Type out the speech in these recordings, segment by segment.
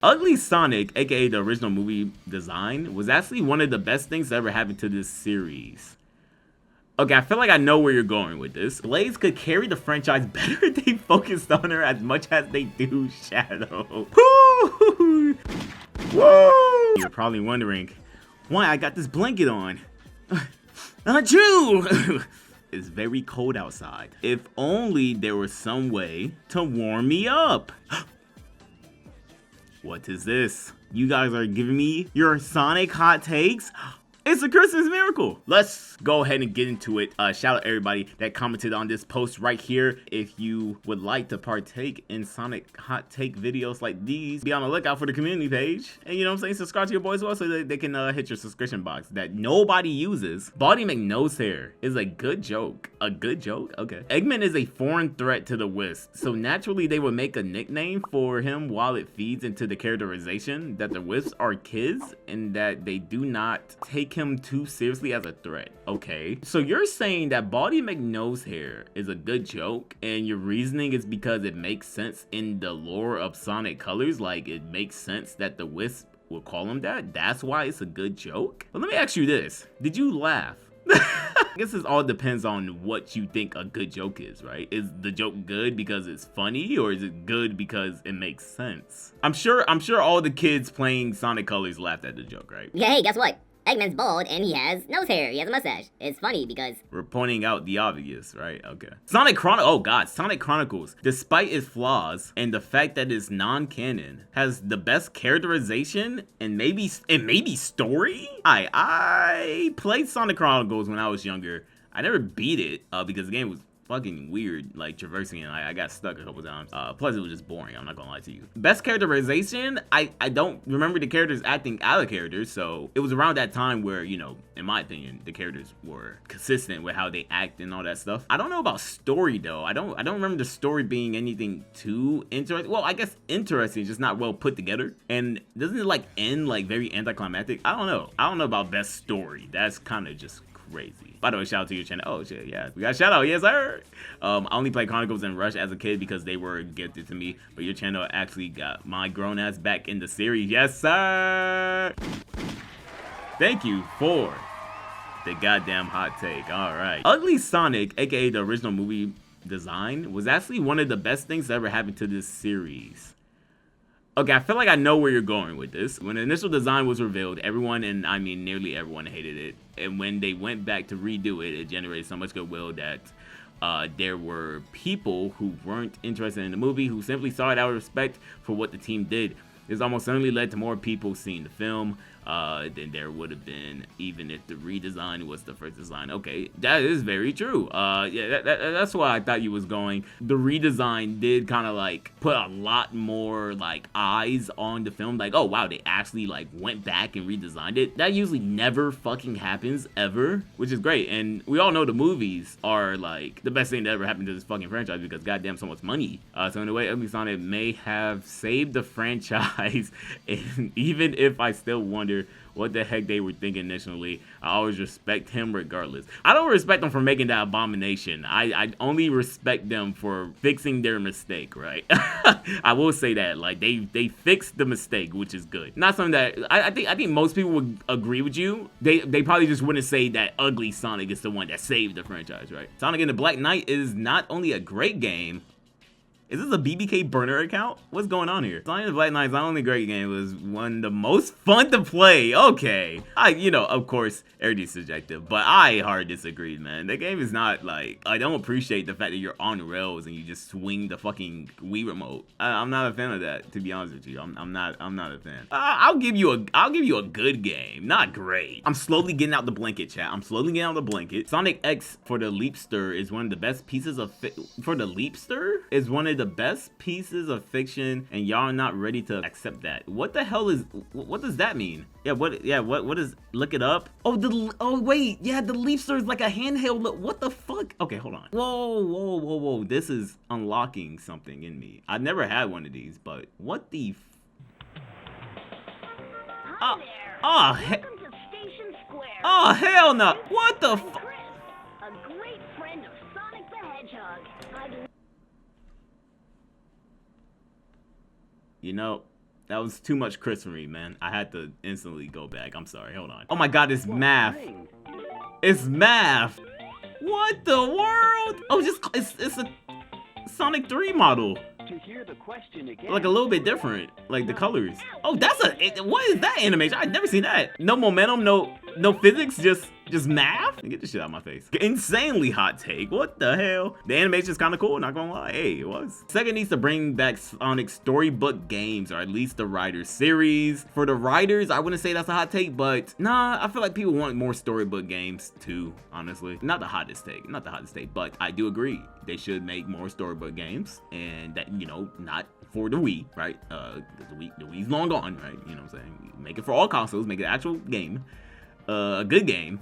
Ugly Sonic, aka the original movie design, was actually one of the best things that ever happened to this series. Okay, I feel like I know where you're going with this. Blaze could carry the franchise better if they focused on her as much as they do Shadow. Woo! Whoa! You're probably wondering why I got this blanket on. Achoo! It's very cold outside. If only there was some way to warm me up. What is this? You guys are giving me your Sonic hot takes? It's a Christmas miracle. Let's go ahead and get into it. Shout out everybody that commented on this post right here. If you would like to partake in Sonic hot take videos like these, be on the lookout for the community page. And you know what I'm saying? Subscribe to your boys as well so that they can hit your subscription box that nobody uses. Baldy McNosehair is a good joke. A good joke? Okay. Eggman is a foreign threat to the Wisps, so naturally they would make a nickname for him while it feeds into the characterization that the Wisps are kids and that they do not take him too seriously as a threat. Okay, so you're saying that Baldy McNosehair is a good joke and your reasoning is because it makes sense in the lore of Sonic Colors, like it makes sense that the Wisp will call him that? That's why it's a good joke? But let me ask you this, did you laugh? I guess this all depends on what you think a good joke is, right? Is the joke good because it's funny, or is it good because it makes sense? I'm sure all the kids playing Sonic Colors laughed at the joke, right? Yeah, hey, guess what? Eggman's bald and he has nose hair. He has a mustache. It's funny because we're pointing out the obvious, right? Okay. Sonic Chronicles, despite its flaws and the fact that it's non-canon, has the best characterization and maybe story. I played Sonic Chronicles when I was younger. I never beat it because the game was fucking weird, like traversing it. I got stuck a couple times. Plus it was just boring, I'm not gonna lie to you. Best characterization, I don't remember the characters acting out of characters, so it was around that time where, you know, in my opinion, the characters were consistent with how they act and all that stuff. I don't know about story though. I don't remember the story being anything too interesting. Well, I guess interesting, just not well put together. And doesn't it like end like very anticlimactic? I don't know about best story. That's kind of just crazy. By the way, shout out to your channel. Oh shit, yeah, we got a shout out, yes sir. I only played Chronicles and Rush as a kid because they were gifted to me, but your channel actually got my grown ass back in the series, yes sir. Thank you for the goddamn hot take. All right, Ugly Sonic, aka the original movie design, was actually one of the best things that ever happened to this series. Okay, I feel like I know where you're going with this. When the initial design was revealed, everyone, and I mean nearly everyone, hated it. And when they went back to redo it, it generated so much goodwill that there were people who weren't interested in the movie who simply saw it out of respect for what the team did. This almost certainly led to more people seeing the film than there would have been even if the redesign was the first design. Okay, that is very true. Yeah, that's why I thought you was going. The redesign did kind of like put a lot more like eyes on the film. Like, oh wow, they actually like went back and redesigned it. That usually never fucking happens ever, which is great. And we all know the movies are like the best thing that ever happened to this fucking franchise because goddamn so much money. So in a way, Ugly Sonic may have saved the franchise, and even if I still wonder what the heck they were thinking initially, I always respect him regardless. I don't respect them for making that abomination. I only respect them for fixing their mistake, right? I will say that, like, they fixed the mistake, which is good. Not something that I think most people would agree with you. They probably just wouldn't say that Ugly Sonic is the one that saved the franchise, right? Sonic and the Black Knight is not only a great game. Is this a BBK burner account? What's going on here? Sonic and the Black Knight's not only a great game, it was one of the most fun to play. Okay. You know, of course, everything's subjective, but I hard disagreed, man. The game is not like, I don't appreciate the fact that you're on rails and you just swing the fucking Wii remote. I'm not a fan of that, to be honest with you. I'm not a fan. I'll give you a good game, not great. I'm slowly getting out the blanket, chat. I'm slowly getting out the blanket. Sonic X for the Leapster is one of the best pieces of the best pieces of fiction, and y'all are not ready to accept that. What the hell is, what does that mean? What is, look it up. Oh wait, yeah, the Leapster is like a handheld, what the fuck? Okay, hold on. Whoa, this is unlocking something in me. I've never had one of these, but what the oh hell no. What the fuck? A great friend of Sonic the Hedgehog. You know, That was too much Chris for me, man. I had to instantly go back. I'm sorry. Hold on. Oh my God, it's math. It's math. What the world? Oh, it's a Sonic 3 model. To hear the question again. Like a little bit different, like the colors. Oh, what is that animation? I've never seen that. No momentum, no physics, just math. Get this shit out of my face. Insanely hot take. What the hell? The animation's kind of cool, not gonna lie. Hey, it was. Sega needs to bring back Sonic storybook games, or at least the Riders series. For the Riders, I wouldn't say that's a hot take, but nah, I feel like people want more storybook games too, honestly. Not the hottest take, but I do agree. They should make more storybook games, and that, you know, not for the Wii, right? The Wii's long gone, right? You know what I'm saying? Make it for all consoles, make it an actual game. A good game,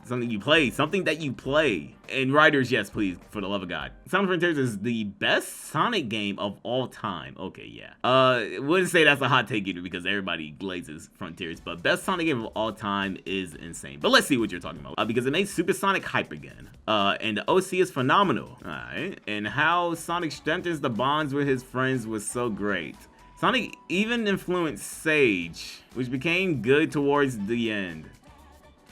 something that you play. And Riders, yes, please, for the love of God. Sonic Frontiers is the best Sonic game of all time. Okay, yeah. Wouldn't say that's a hot take either, because everybody glazes Frontiers, but best Sonic game of all time is insane. But let's see what you're talking about, because it made Supersonic hype again. And the OC is phenomenal, all right? And how Sonic strengthens the bonds with his friends was so great. Sonic even influenced Sage, which became good towards the end.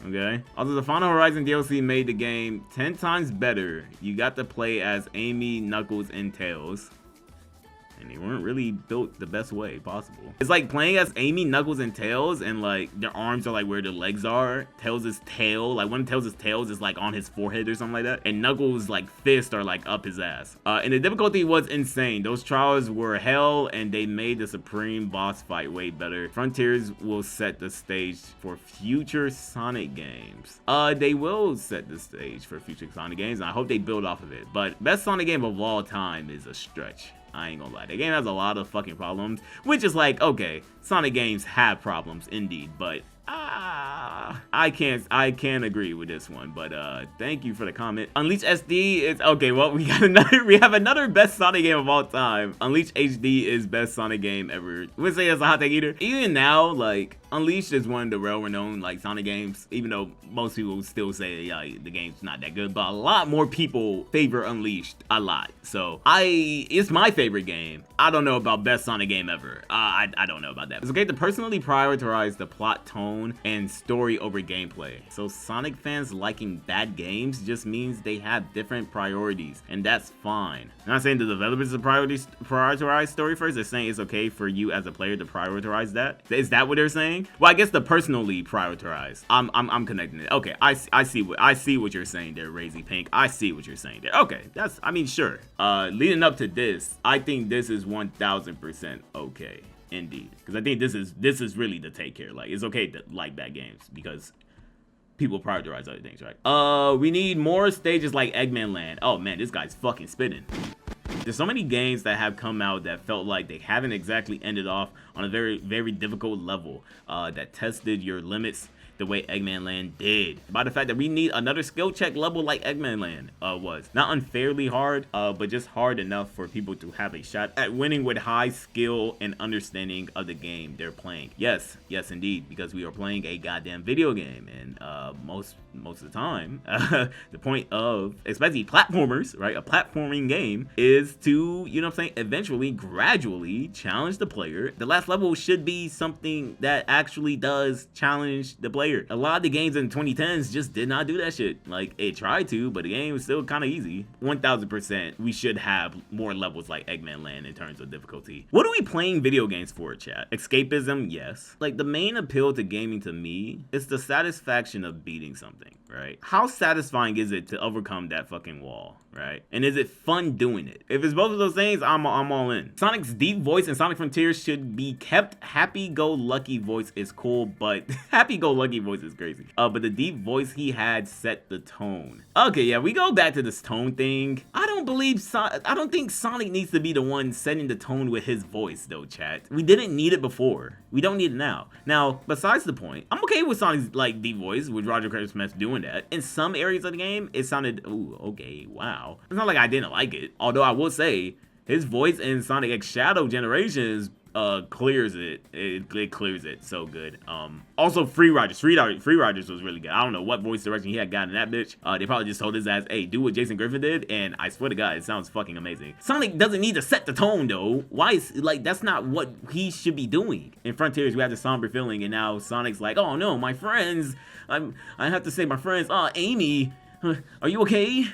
Okay. Although the Final Horizon DLC made the game 10 times better, you got to play as Amy, Knuckles, and Tails. And they weren't really built the best way possible. It's like playing as Amy, Knuckles, and Tails, and like their arms are like where their legs are. Tails' tail, like one of Tails' tails is like on his forehead or something like that. And Knuckles' like fists are like up his ass. And the difficulty was insane. Those trials were hell, and they made the supreme boss fight way better. Frontiers will set the stage for future Sonic games. They will set the stage for future Sonic games, and I hope they build off of it. But best Sonic game of all time is a stretch. I ain't gonna lie, the game has a lot of fucking problems, which is like, okay, Sonic games have problems indeed, but I can't agree with this one. But thank you for the comment. Unleash SD is okay. Well, we have another best Sonic game of all time. Unleash HD is best Sonic game ever. Wouldn't say that's a hot take either. Even now, like, Unleashed is one of the well-renowned like Sonic games, even though most people still say the game's not that good, but a lot more people favor Unleashed a lot. So it's my favorite game. I don't know about best Sonic game ever. I don't know about that. It's okay to personally prioritize the plot, tone, and story over gameplay. So Sonic fans liking bad games just means they have different priorities, and that's fine. I'm not saying the developers prioritize story first. They're saying it's okay for you as a player to prioritize that. Is that what they're saying? Well, I guess the personally prioritize. I'm connecting it. Okay, I see what you're saying there, Razy Pink. I see what you're saying there. Okay, I mean, sure. Leading up to this, I think this is 1000% okay, indeed, because I think this is really the take here. Like, it's okay to like bad games because people prioritize other things, right? We need more stages like Eggmanland. Oh man, this guy's fucking spitting. There's so many games that have come out that felt like they haven't exactly ended off on a very, very difficult level that tested your limits the way Eggmanland did. By the fact that we need another skill check level like Eggmanland was. Not unfairly hard, but just hard enough for people to have a shot at winning with high skill and understanding of the game they're playing. Yes, indeed, because we are playing a goddamn video game, and most of the time, the point of, especially platformers, right, a platforming game, is to, you know what I'm saying, eventually, gradually challenge the player. The last level should be something that actually does challenge the player. A lot of the games in 2010s just did not do that shit. Like, it tried to, but the game was still kind of easy. 1000%, we should have more levels like Eggmanland in terms of difficulty. What are we playing video games for, chat? Escapism? Yes. Like, the main appeal to gaming to me is the satisfaction of beating something, right? How satisfying is it to overcome that fucking wall, right? And is it fun doing it? If it's both of those things, I'm all in. Sonic's deep voice in Sonic Frontiers should be kept. Happy-go-lucky voice is cool, but happy-go-lucky voice is crazy. But the deep voice he had set the tone. Okay, yeah, we go back to this tone thing. I don't think Sonic needs to be the one setting the tone with his voice, though, chat. We didn't need it before. We don't need it now. Now, besides the point, I'm okay with Sonic's like deep voice, with Roger Craig Smith doing that. In some areas of the game, it sounded, ooh, okay, wow. It's not like I didn't like it. Although I will say, his voice in Sonic X Shadow Generations clears it. It clears it so good. Also Free Rogers was really good. I don't know what voice direction he had gotten in that bitch. They probably just told his ass, hey, do what Jason Griffin did, and I swear to God, it sounds fucking amazing. Sonic doesn't need to set the tone though. Why is, like, that's not what he should be doing. In Frontiers, we have the somber feeling, and now Sonic's like, oh no, my friends, I have to say my friends, Amy, are you okay?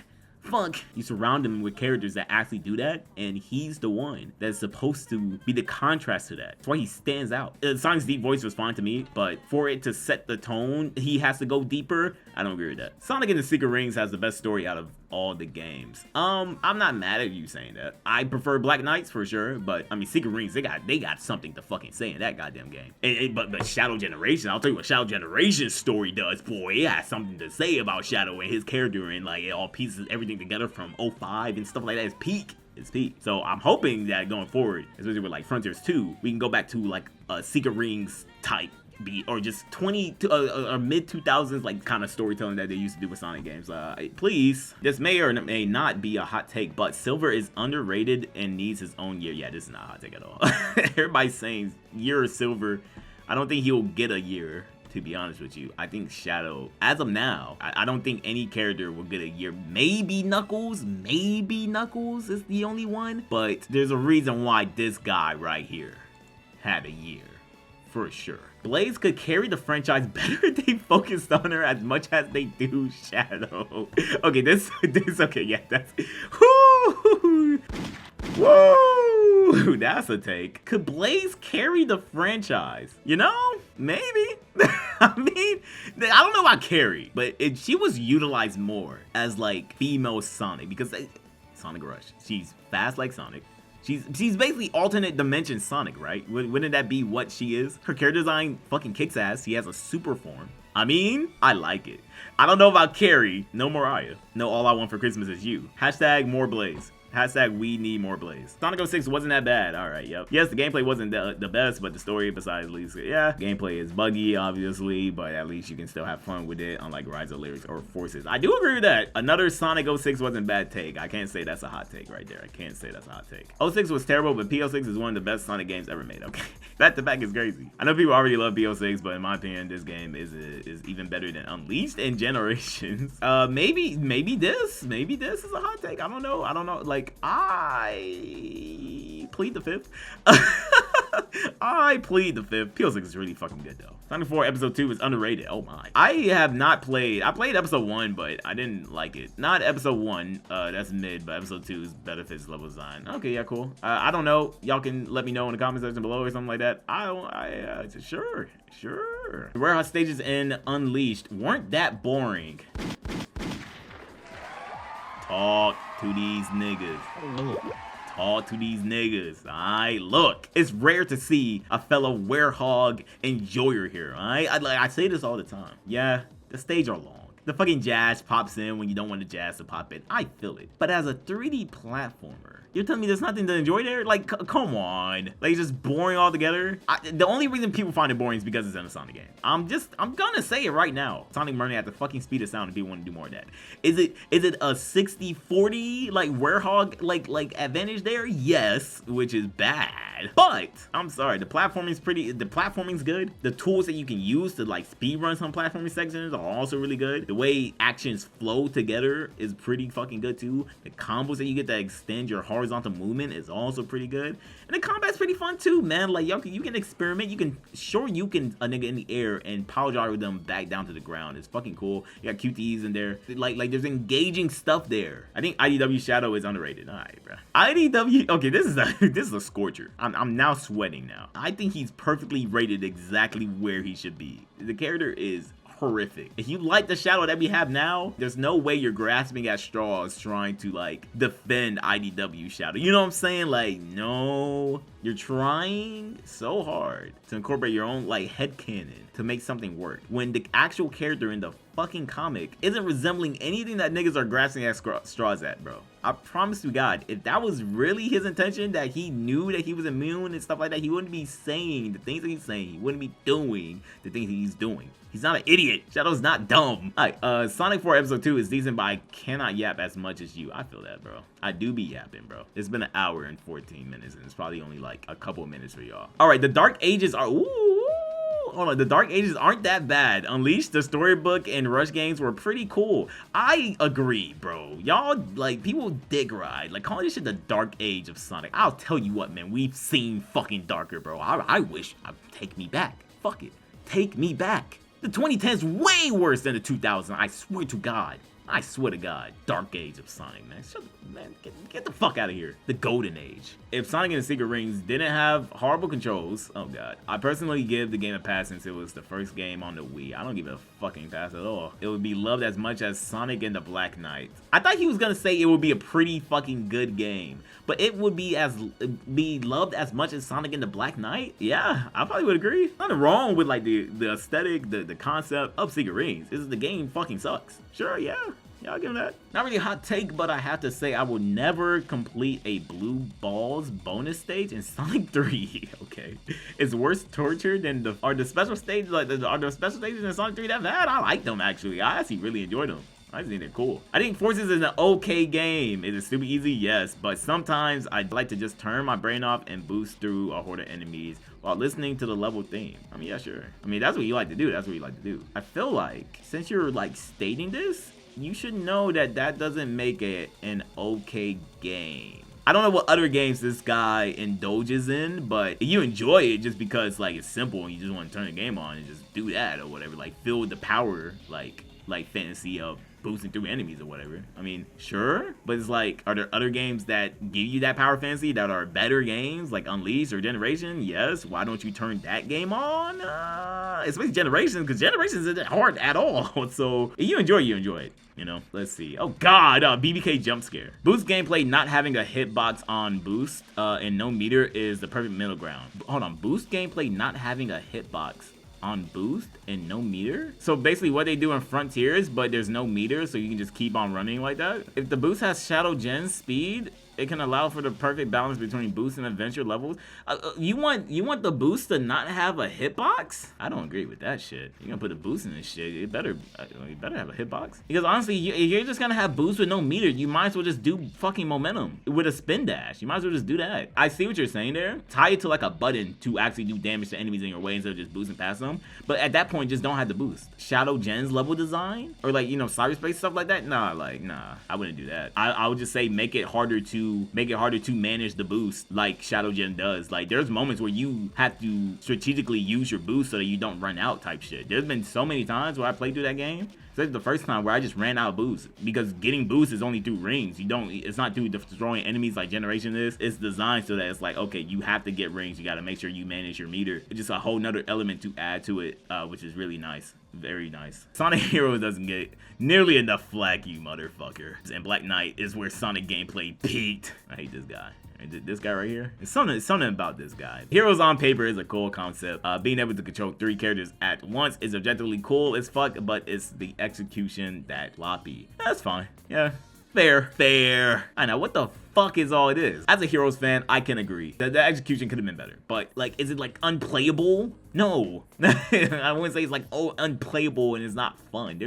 Fuck. You surround him with characters that actually do that, and he's the one that's supposed to be the contrast to that. That's why he stands out. Sonic's deep voice was fine to me, but for it to set the tone, he has to go deeper. I don't agree with that. Sonic and the Secret Rings has the best story out of all the games. I'm not mad at you saying that. I prefer Black Knights for sure, but I mean Secret Rings, they got something to fucking say in that goddamn game. But Shadow Generation, I'll tell you what Shadow Generation's story does, boy. It has something to say about Shadow and his character, and like it all pieces everything together from 05 and stuff like that. It's peak. It's peak. So I'm hoping that going forward, especially with like Frontiers 2, we can go back to like a Secret Rings type beat, or just or mid 2000s like kind of storytelling that they used to do with Sonic games. Please. This may or may not be a hot take, but Silver is underrated and needs his own year. Yeah, this is not a hot take at all. Everybody's saying year of Silver. I don't think he'll get a year, to be honest with you. I think Shadow, as of now, I don't think any character will get a year. Maybe Knuckles is the only one, but there's a reason why this guy right here had a year. For sure. Blaze could carry the franchise better if they focused on her as much as they do Shadow. Okay, this okay, yeah, that's whoa, that's a take. Could Blaze carry the franchise? You know, maybe. I mean, I don't know about carry, but she was utilized more as like female Sonic, because Sonic Rush, she's fast like Sonic. She's basically alternate dimension Sonic, right? Wouldn't that be what she is? Her character design fucking kicks ass. He has a super form. I mean, I like it. I don't know about Carrie. No Mariah. No, all I want for Christmas is you. Hashtag more Blaze. Hashtag we need more Blaze. Sonic 06 wasn't that bad. Alright, yep. Yes, the gameplay wasn't the best, but the story besides at least, yeah. Gameplay is buggy, obviously, but at least you can still have fun with it, unlike Rise of Lyrics or Forces. I do agree with that. Another Sonic 06 wasn't bad take. I can't say that's a hot take right there. I can't say that's a hot take. 06 was terrible, but P06 is one of the best Sonic games ever made, okay? Back to back is crazy. I know people already love P06, but in my opinion, this game is even better than Unleashed and Generations. Maybe this is a hot take. I don't know. Like, I plead the fifth. I plead the fifth. P06 is really fucking good though. Sonic 4 Episode 2 is underrated. Oh my. I have not played. I played Episode 1, but I didn't like it. Not Episode 1. That's mid, but Episode 2 is better for its level design. Okay, yeah, cool. I don't know. Y'all can let me know in the comment section below or something like that. Sure. The Werehog stages in Unleashed weren't that boring. Talk to these niggas. Talk to these niggas, alright? Look, it's rare to see a fellow Werehog enjoyer here, alright? I say this all the time. Yeah, the stage are long. The fucking jazz pops in when you don't want the jazz to pop in. I feel it. But as a 3D platformer, you're telling me there's nothing to enjoy there? Like, come on. Like, it's just boring altogether. The only reason people find it boring is because it's in a Sonic game. I'm gonna say it right now. Sonic running at the fucking speed of sound and people want to do more of that. Is it a 60-40 like Werehog like advantage there? Yes, which is bad. But I'm sorry, the platforming's good. The tools that you can use to like speed run some platforming sections are also really good. The way actions flow together is pretty fucking good too. The combos that you get that extend your horizontal movement is also pretty good. And the combat's pretty fun too, man. Like, you can experiment. You can a nigga in the air and power gyro them back down to the ground. It's fucking cool. You got QTEs in there. Like there's engaging stuff there. I think IDW Shadow is underrated. Alright, bro. IDW, okay, this is a scorcher. I'm now sweating now. I think he's perfectly rated exactly where he should be. The character is horrific. If you like the Shadow that we have now, there's no way you're grasping at straws trying to like defend IDW Shadow. You know what I'm saying? Like, no, you're trying so hard to incorporate your own like headcanon to make something work when the actual character in the fucking comic isn't resembling anything that niggas are grasping at straws at, bro. I promise to God, if that was really his intention, that he knew that he was immune and stuff like that, he wouldn't be saying the things that he's saying. He wouldn't be doing the things he's doing. He's not an idiot. Shadow's not dumb. Alright, Sonic 4 Episode 2 is decent, but I cannot yap as much as you. I feel that, bro. I do be yapping, bro. It's been an hour and 14 minutes, and it's probably only like a couple of minutes for y'all. Alright, the Dark Ages are... Ooh, hold on, the Dark Ages aren't that bad. Unleashed, the storybook, and Rush games were pretty cool. I agree, bro. Y'all, like, people dick ride. Like, calling this shit the Dark Age of Sonic. I'll tell you what, man. We've seen fucking darker, bro. I wish... take me back. Fuck it. Take me back. The 2010s way worse than the 2000s. I swear to God. I swear to God. Dark Age of Sonic, man. Get the fuck out of here. The Golden Age. If Sonic and the Secret Rings didn't have horrible controls, oh God. I personally give the game a pass since it was the first game on the Wii. I don't give it a fucking pass at all. It would be loved as much as Sonic and the Black Knight. I thought he was gonna say it would be a pretty fucking good game, but it would be loved as much as Sonic and the Black Knight? Yeah, I probably would agree. Nothing wrong with like the aesthetic, the concept of Secret Rings. This is the game fucking sucks. Sure, yeah. Yeah, I'll give him that. Not really a hot take, but I have to say I will never complete a blue balls bonus stage in Sonic 3. Okay. It's worse torture than the special stages, like are the special stages in Sonic 3 that bad? I like them actually. I actually really enjoyed them. I just think they're cool. I think Forces is an okay game. Is it super easy? Yes. But sometimes I'd like to just turn my brain off and boost through a horde of enemies while listening to the level theme. I mean, yeah, sure. I mean, that's what you like to do. That's what you like to do. I feel like since you're like stating this, you should know that that doesn't make it an okay game. I don't know what other games this guy indulges in, but you enjoy it just because like it's simple and you just want to turn the game on and just do that or whatever. Like feel the power like fantasy of boosting through enemies or whatever. I mean, sure, but it's like, are there other games that give you that power fantasy that are better games like Unleashed or Generation? Yes. Why don't you turn that game on? Especially Generation, because Generation isn't hard at all. So if you enjoy it. You know, let's see. Oh God, BBK jump scare. Boost gameplay not having a hitbox on boost and no meter is the perfect middle ground. Hold on, boost gameplay not having a hitbox on boost and no meter? So basically what they do in Frontiers, but there's no meter, so you can just keep on running like that. If the boost has Shadow Gen speed, it can allow for the perfect balance between boost and adventure levels. You want the boost to not have a hitbox? I don't agree with that shit. You're gonna put a boost in this shit, you better have a hitbox. Because honestly, you're just gonna have boost with no meter. You might as well just do fucking momentum with a spin dash. You might as well just do that. I see what you're saying there. Tie it to like a button to actually do damage to enemies in your way instead of just boosting past them. But at that point, just don't have the boost. Shadow Gen's level design or like, you know, cyberspace stuff like that. Nah, I wouldn't do that. I would just say make it harder to manage the boost like Shadow Gen does. Like there's moments where you have to strategically use your boost so that you don't run out type shit. There's been so many times where I played through that game, especially the first time, where I just ran out of boost because getting boost is only through rings. It's not through destroying enemies like Generation is. It's designed so that it's like, okay, you have to get rings. You got to make sure you manage your meter. It's just a whole nother element to add to it, which is really nice. Very nice. Sonic Heroes doesn't get nearly enough flack, you motherfucker. And Black Knight is where Sonic gameplay peaked. I hate this guy. This guy right here. It's something about this guy. Heroes on paper is a cool concept. Being able to control 3 characters at once is objectively cool as fuck, but it's the execution that floppy. That's fine. Yeah. Fair. I know, what the fuck is all it is? As a Heroes fan, I can agree that the execution could have been better. But like, is it like unplayable? No. I wouldn't say it's like, oh, unplayable and it's not fun.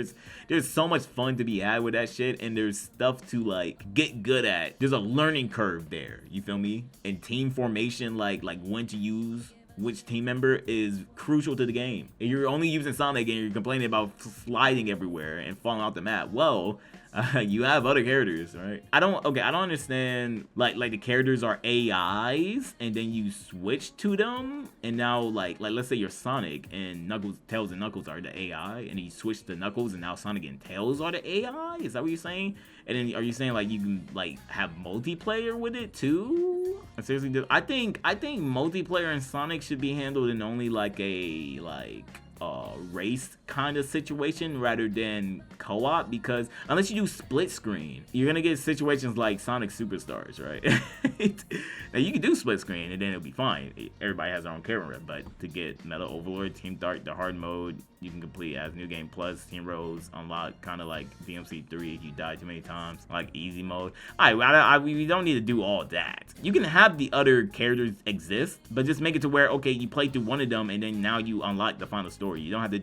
There's so much fun to be had with that shit, and there's stuff to like get good at. There's a learning curve there. You feel me? And team formation, like when to use which team member is crucial to the game. If you're only using Sonic and you're complaining about sliding everywhere and falling off the map, well, you have other characters, right? I don't understand like the characters are AIs and then you switch to them, and now like let's say you're Sonic and Tails and Knuckles are the AI, and you switch to Knuckles and now Sonic and Tails are the AI. Is that what you're saying? And then are you saying like you can like have multiplayer with it too? I seriously do. I think multiplayer in Sonic should be handled in only like a race kind of situation rather than co-op, because unless you do split screen, you're gonna get situations like Sonic Superstars, right? Now you can do split screen and then it'll be fine. Everybody has their own camera, but to get Metal Overlord, Team Dark, the hard mode, you can complete as New Game Plus, Team Rose, unlock kind of like DMC3 if you die too many times, like easy mode. We don't need to do all that. You can have the other characters exist, but just make it to where, okay, you play through one of them and then now you unlock the final story. You don't have to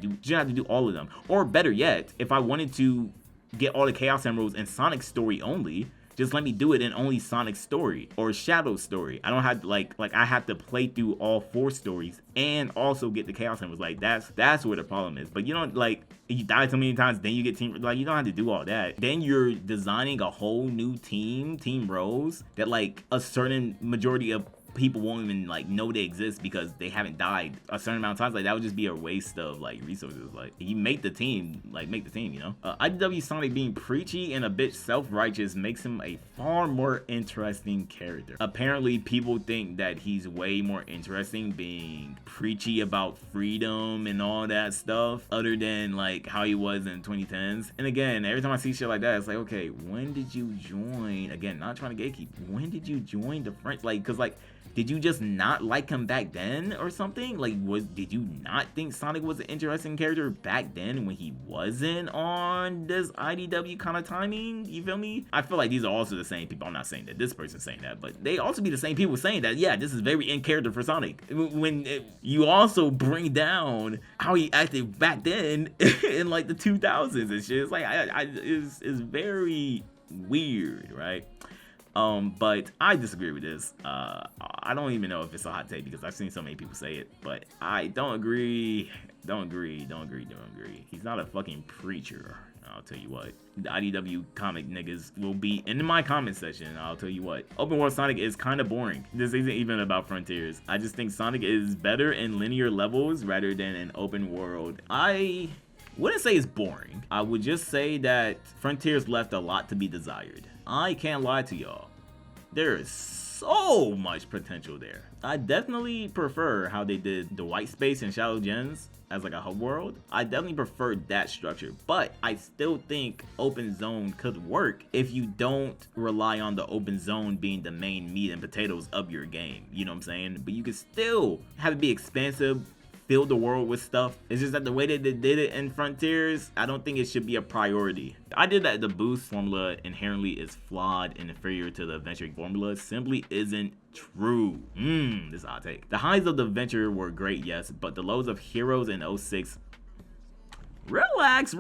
do all of them. Or better yet, if I wanted to get all the Chaos Emeralds in Sonic story only, just let me do it in only Sonic story or Shadow story. I don't have to like I have to play through all 4 stories and also get the Chaos Emeralds. Like that's where the problem is. But you don't like, you die so many times, then you get team, like you don't have to do all that. Then you're designing a whole new Team Rose that like a certain majority of people won't even like know they exist because they haven't died a certain amount of times. Like that would just be a waste of like resources. Like you make the team, you know. IDW Sonic being preachy and a bit self-righteous makes him a far more interesting character. Apparently people think that he's way more interesting being preachy about freedom and all that stuff other than like how he was in 2010s. And again, every time I see shit like that, it's like, okay, when did you join? Again, not trying to gatekeep, when did you join the French? Like, cause like, did you just not like him back then or something? Like, did you not think Sonic was an interesting character back then when he wasn't on this IDW kind of timing? You feel me? I feel like these are also the same people. I'm not saying that this person's saying that, but they also be the same people saying that, yeah, this is very in character for Sonic. When you also bring down how he acted back then in like the 2000s and shit. It's like, it's very weird, right? But I disagree with this. I don't even know if it's a hot take because I've seen so many people say it, but I don't agree. Don't agree. He's not a fucking preacher. I'll tell you what. The IDW comic niggas will be in my comment section. I'll tell you what. Open world Sonic is kind of boring. This isn't even about Frontiers. I just think Sonic is better in linear levels rather than an open world. I wouldn't say it's boring. I would just say that Frontiers left a lot to be desired. I can't lie to y'all. There is so much potential there. I definitely prefer how they did the white space and Shadow Gens as like a hub world. I definitely prefer that structure, but I still think open zone could work if you don't rely on the open zone being the main meat and potatoes of your game. You know what I'm saying? But you could still have it be expansive, fill the world with stuff. It's just that the way that they did it in Frontiers, I don't think it should be a priority. I did that the boost formula inherently is flawed and inferior to the adventure formula simply isn't true. This is a hot take. The highs of the adventure were great, yes, but the lows of Heroes in 06, relax,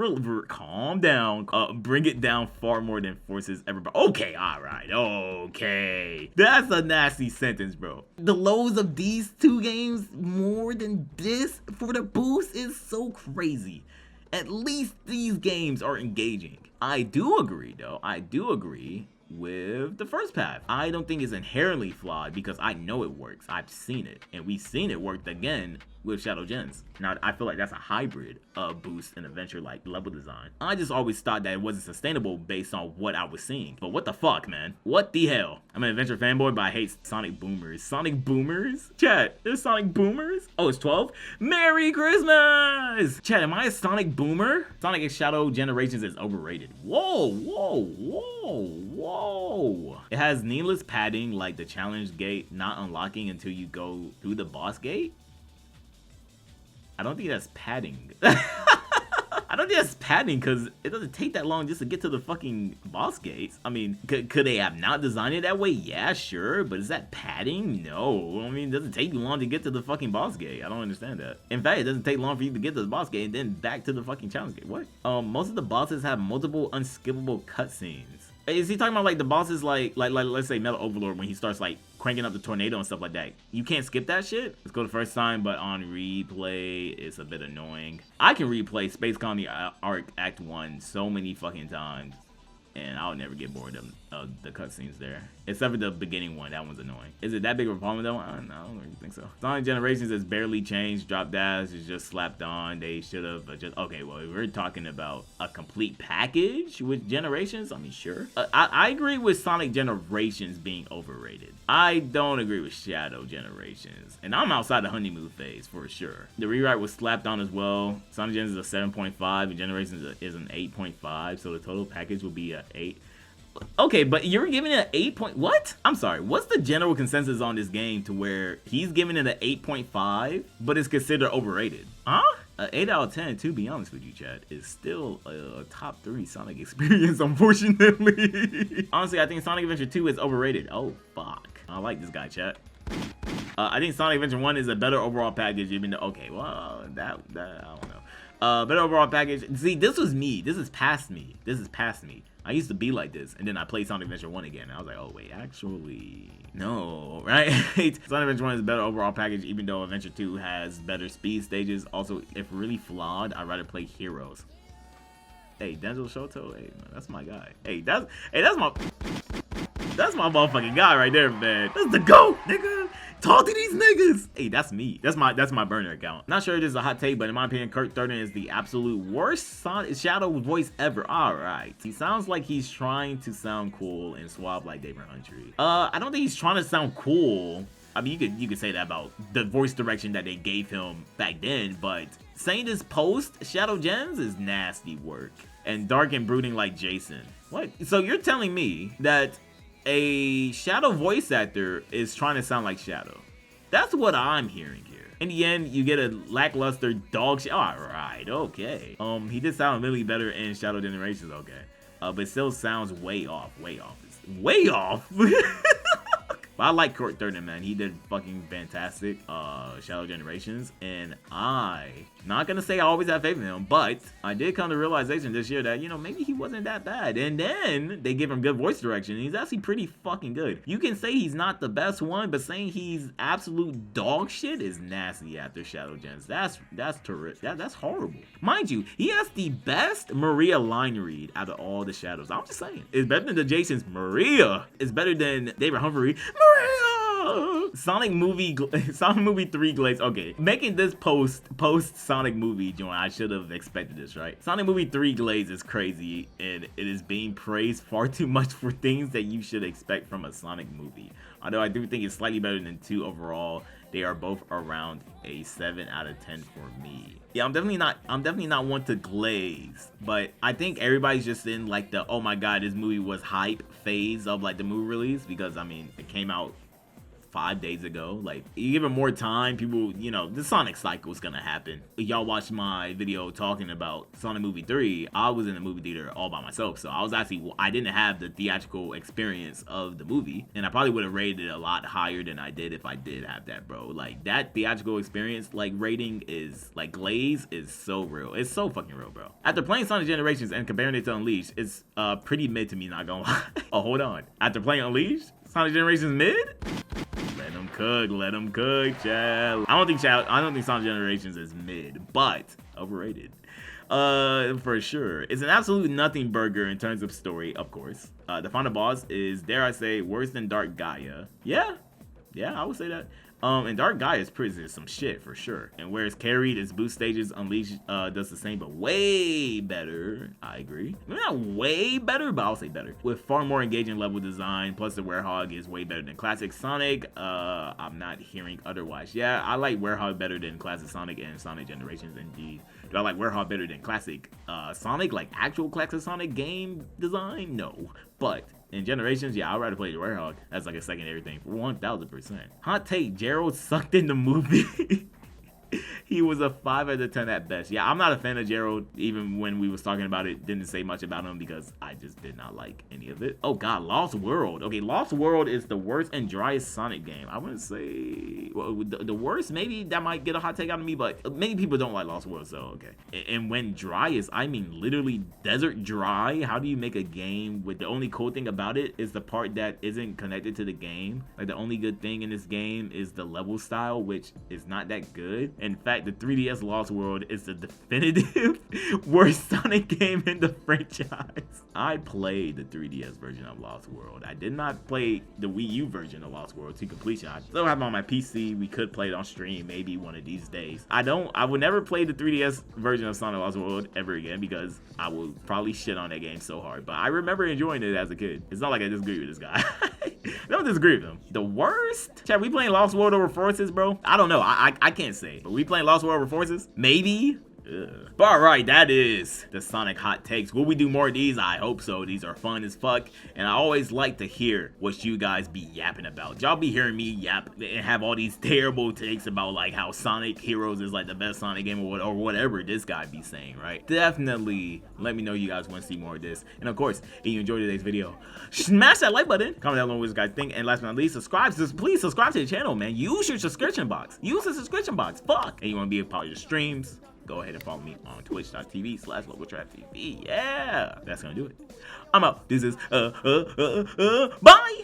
calm down. Bring it down far more than Forces ever. Okay, alright, okay. That's a nasty sentence, bro. The lows of these 2 games more than this for the boost is so crazy. At least these games are engaging. I do agree, though. I do agree with the first path. I don't think it's inherently flawed because I know it works. I've seen it, and we've seen it work again with Shadow Gens. Now, I feel like that's a hybrid of boost and adventure like level design. I just always thought that it wasn't sustainable based on what I was seeing. But what the fuck, man? What the hell? I'm an adventure fanboy, but I hate Sonic Boomers. Sonic Boomers? Chat, there's Sonic Boomers? Oh, it's 12? Merry Christmas! Chat, am I a Sonic Boomer? Sonic X Shadow Generations is overrated. Whoa, whoa, whoa, whoa. It has needless padding like the challenge gate not unlocking until you go through the boss gate. I don't think that's padding. I don't think that's padding because it doesn't take that long just to get to the fucking boss gates. I mean, could they have not designed it that way? Yeah, sure. But is that padding? No. I mean, it doesn't take you long to get to the fucking boss gate. I don't understand that. In fact, it doesn't take long for you to get to the boss gate and then back to the fucking challenge gate. What? Most of the bosses have multiple unskippable cutscenes. Is he talking about like the bosses like let's say Metal Overlord when he starts like cranking up the tornado and stuff like that? You can't skip that shit? Let's go the first time, but on replay, it's a bit annoying. I can replay Space Colony Arc Act 1 so many fucking times, and I'll never get bored of the cutscenes there. Except for the beginning one, that one's annoying. Is it that big of a problem though? I don't really think so. Sonic Generations has barely changed. Drop dash is just slapped on. They should have just, okay, well, if we're talking about a complete package with Generations, I mean, sure. I agree with Sonic Generations being overrated. I don't agree with Shadow Generations. And I'm outside the honeymoon phase for sure. The rewrite was slapped on as well. Sonic Gens is a 7.5 and Generations is an 8.5. So the total package will be a 8. Okay, but you're giving it an 8 point, what? I'm sorry, what's the general consensus on this game to where he's giving it an 8.5, but it's considered overrated? Huh? 8 out of 10, to be honest with you, Chad, is still a top 3 Sonic experience, unfortunately. Honestly, I think Sonic Adventure 2 is overrated. Oh, fuck. I like this guy, Chad. I think Sonic Adventure 1 is a better overall package, even though, okay, well, that I don't know. Better overall package. See, this was me. This is past me. This is past me. I used to be like this, and then I played Sonic Adventure 1 again, and I was like, oh, wait, actually, no, right? Sonic Adventure 1 is a better overall package, even though Adventure 2 has better speed stages. Also, if really flawed, I'd rather play Heroes. Hey, Denzel Shoto, hey, man, that's my guy. Hey, that's my motherfucking guy right there, man. That's the GOAT, nigga. Talk to these niggas. Hey, that's me. That's my burner account. Not sure this is a hot take, but in my opinion, Kirk Thornton is the absolute worst Shadow voice ever. All right. He sounds like he's trying to sound cool and suave like David Huntry. I don't think he's trying to sound cool. I mean, you could say that about the voice direction that they gave him back then, but saying this post Shadow Gems is nasty work. And dark and brooding like Jason. What? So you're telling me that a Shadow voice actor is trying to sound like Shadow? That's what I'm hearing here. In the end, you get a lackluster dog shit. All right, okay. He did sound really better in Shadow Generations, okay. But still sounds way off, way off. Way off? But I like Kirk Thornton, man. He did fucking fantastic Shadow Generations, and not gonna say I always have faith in him, but I did come to the realization this year that, you know, maybe he wasn't that bad. And then they give him good voice direction, and he's actually pretty fucking good. You can say he's not the best one, but saying he's absolute dog shit is nasty after Shadow Gens. That's terrific. That's horrible. Mind you, he has the best Maria line read out of all the Shadows. I'm just saying. It's better than the Jason's Maria. It's better than David Humphrey. Maria! Sonic movie 3 Glaze. Okay, making this post Sonic movie joint, I should have expected this, right? Sonic movie 3 Glaze is crazy, and it is being praised far too much for things that you should expect from a Sonic movie. Although I do think it's slightly better than 2 overall, they are both around a 7 out of 10 for me. Yeah, I'm definitely not one to glaze, but I think everybody's just in like the, oh my god, this movie was hype phase of like the movie release, because I mean, it came out 5 days ago. Like, you give it more time, people, you know, the Sonic cycle is gonna happen. Y'all watched my video talking about Sonic movie 3. I was in the movie theater all by myself, so I didn't have the theatrical experience of the movie, and I probably would have rated it a lot higher than I did if I did have that, bro. Like, that theatrical experience, like, rating is, like, glaze is so real. It's so fucking real, bro. After playing Sonic Generations and comparing it to Unleashed, it's pretty mid to me, not gonna lie. Oh, hold on. After playing Unleashed, Sonic Generations mid? Let him cook, child. I don't think Sonic Generations is mid, but overrated. For sure. It's an absolute nothing burger in terms of story, of course. The final boss is, dare I say, worse than Dark Gaia. Yeah, I would say that. And Dark Gaia's prison is some shit for sure. And whereas carried, its boost stages, Unleashed does the same, but way better. I agree. Maybe not way better, but I'll say better. With far more engaging level design, plus the Werehog is way better than Classic Sonic. I'm not hearing otherwise. Yeah, I like Werehog better than Classic Sonic and Sonic Generations indeed. Do I like Werehog better than Classic Sonic, like actual Classic Sonic game design? No. But in Generations, yeah, I'd rather play the Werehog. That's like a secondary thing for 1000%. Hot take, Gerald sucked in the movie. He was a 5 out of 10 at best. Yeah, I'm not a fan of Gerald. Even when we was talking about it, didn't say much about him because I just did not like any of it. Oh god, Lost World. Okay, Lost World is the worst and driest Sonic game. I wouldn't say, well, the worst. Maybe that might get a hot take out of me, but many people don't like Lost World, so okay. And when driest, I mean literally desert dry. How do you make a game with the only cool thing about it is the part that isn't connected to the game? Like, the only good thing in this game is the level style, which is not that good. In fact, the 3DS Lost World is the definitive worst Sonic game in the franchise. I played the 3DS version of Lost World. I did not play the Wii U version of Lost World to completion. I still have it on my PC. We could play it on stream maybe one of these days. I would never play the 3DS version of Sonic Lost World ever again because I will probably shit on that game so hard. But I remember enjoying it as a kid. It's not like I disagree with this guy. I don't disagree with him. The worst? Chat, we playing Lost World over Forces, bro? I don't know. I can't say. But we playing Lost World over Forces? Maybe. Ugh. But alright, that is the Sonic hot takes. Will we do more of these? I hope so. These are fun as fuck. And I always like to hear what you guys be yapping about. Y'all be hearing me yap and have all these terrible takes about like how Sonic Heroes is like the best Sonic game or whatever this guy be saying, right? Definitely let me know you guys want to see more of this. And of course, if you enjoyed today's video, smash that like button. Comment down below what you guys think. And last but not least, subscribe. Please subscribe to the channel, man. Use your subscription box. Use the subscription box. Fuck. And you want to be a part of the streams, go ahead and follow me on twitch.tv/localtraptv. Yeah, that's gonna do it. I'm out. This is bye.